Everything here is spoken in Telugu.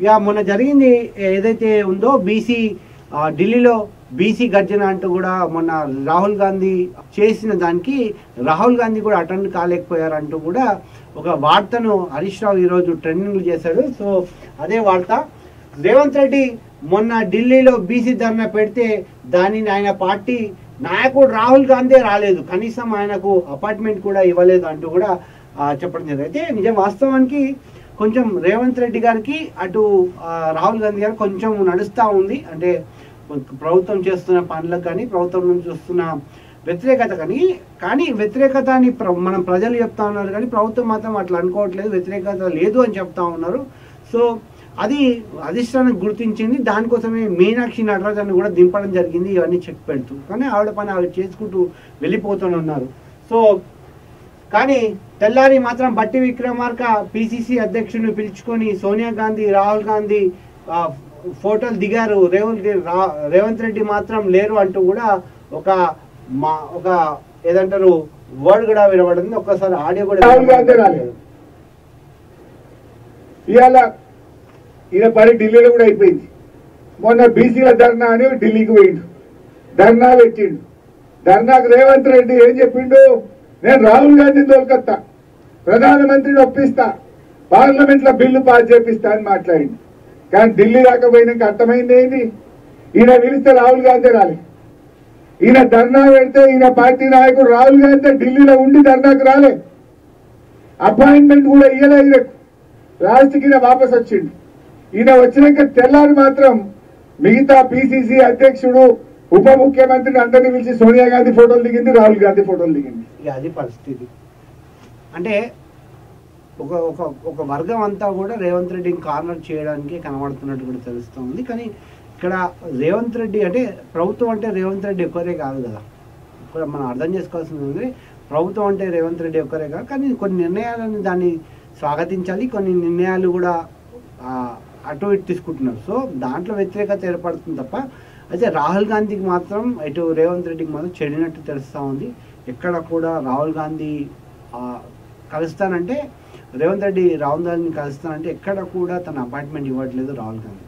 ఇక మొన్న జరిగింది ఏదైతే ఉందో బీసీ ఢిల్లీలో బీసీ గర్జన అంటూ కూడా మొన్న రాహుల్ గాంధీ చేసిన దానికి రాహుల్ గాంధీ కూడా అటెండ్ కాలేకపోయారంటూ కూడా ఒక వార్తను హరీష్ రావు ఈరోజు ట్రెండింగ్ చేశాడు. సో అదే వార్త, రేవంత్ రెడ్డి మొన్న ఢిల్లీలో బీసీ ధర్నా పెడితే దానిని ఆయన పార్టీ నాయకుడు రాహుల్ గాంధీ రాలేదు, కనీసం ఆయనకు అపార్ట్మెంట్ కూడా ఇవ్వలేదు అంటూ కూడా చెప్పడం జరిగింది. అయితే నిజం వాస్తవానికి కొంచెం రేవంత్ రెడ్డి గారికి అటు రాహుల్ గాంధీ గారు కొంచెం నడుస్తూ ఉంది. అంటే ప్రభుత్వం చేస్తున్న పనులకు కానీ ప్రభుత్వం నుంచి వస్తున్న వ్యతిరేకత కానీ వ్యతిరేకత అని మనం ప్రజలు చెప్తా ఉన్నారు, కానీ ప్రభుత్వం మాత్రం అట్లా అనుకోవట్లేదు, వ్యతిరేకత లేదు అని చెప్తా ఉన్నారు. సో అది అధిష్టానం గుర్తించింది, దానికోసమే మీనాక్షి నటరాజన్ కూడా దింపడం జరిగింది ఇవన్నీ చెక్ పెడుతూ. కానీ ఆవిడ పని ఆవిడ చేసుకుంటూ వెళ్ళిపోతూనే ఉన్నారు. సో కానీ తెల్లారి మాత్రం బట్టి విక్రమార్క పిసిసి అధ్యక్షుడిని పిలుచుకొని సోనియా గాంధీ రాహుల్ గాంధీ ఫోటోలు దిగారు, రేవంత్ రెడ్డి మాత్రం లేరు అంటూ కూడా ఒక ఏదంటారు వర్డ్ కూడా వినబడింది. ఒక్కసారి ఆడియో కూడా ఇవాళ ఈయన పని ఢిల్లీలో కూడా అయిపోయింది. మొన్న బీసీల ధర్నా అని ఢిల్లీకి పోయిండు, ధర్నా పెట్టిండు. ధర్నాకు రేవంత్ రెడ్డి ఏం చెప్పిండు, నేను రాహుల్ గాంధీని తోలుకొస్తా, ప్రధానమంత్రిని ఒప్పిస్తా, పార్లమెంట్ లో బిల్లు పాస్ చేపిస్తా అని మాట్లాడింది. కానీ ఢిల్లీ దాకా పోయినాక అర్థమైంది ఏంటి, ఈయన పిలిస్తే రాహుల్ గాంధీ రాలే, ఈయన ధర్నా పెడితే ఈయన పార్టీ నాయకుడు రాహుల్ గాంధీ ఢిల్లీలో ఉండి ధర్నాకు రాలే, అపాయింట్మెంట్ కూడా ఇయ్యలే. ఈయనకు లాస్ట్కి ఈయన వాపస్ వచ్చిండు. ఈయన వచ్చినాక తెల్లారి మాత్రం మిగతా పిసిసి అధ్యక్షుడు ఉప ముఖ్యమంత్రిని అందరినీ పిలిచి సోనియా గాంధీ ఫోటోలు దిగింది, రాహుల్ గాంధీ ఫోటోలు దిగింది. అది పరిస్థితి. అంటే ఒక వర్గం అంతా కూడా రేవంత్ రెడ్డిని కార్నర్ చేయడానికి కనబడుతున్నట్టు కూడా తెలుస్తూ ఉంది. కానీ ఇక్కడ రేవంత్ రెడ్డి అంటే ప్రభుత్వం అంటే రేవంత్ రెడ్డి ఒక్కరే కాదు కదా, ఇక్కడ మనం అర్థం చేసుకోవాల్సింది ఉంది, ప్రభుత్వం అంటే రేవంత్ రెడ్డి ఒక్కరే కాదు, కానీ కొన్ని నిర్ణయాలను దాన్ని స్వాగతించాలి, కొన్ని నిర్ణయాలు కూడా అటు ఇటు తీసుకుంటున్నారు. సో దాంట్లో వ్యతిరేకత ఏర్పడుతుంది తప్ప అయితే రాహుల్ గాంధీకి మాత్రం ఇటు రేవంత్ రెడ్డికి మాత్రం చెడినట్టు తెలుస్తూ ఉంది. ఎక్కడ కూడా రాహుల్ గాంధీ కలుస్తానంటే రేవంత్ రెడ్డి రాహుల్ గాంధీని కలుస్తానంటే ఎక్కడ కూడా తన అపాయింట్మెంట్ ఇవ్వట్లేదు రాహుల్ గాంధీ.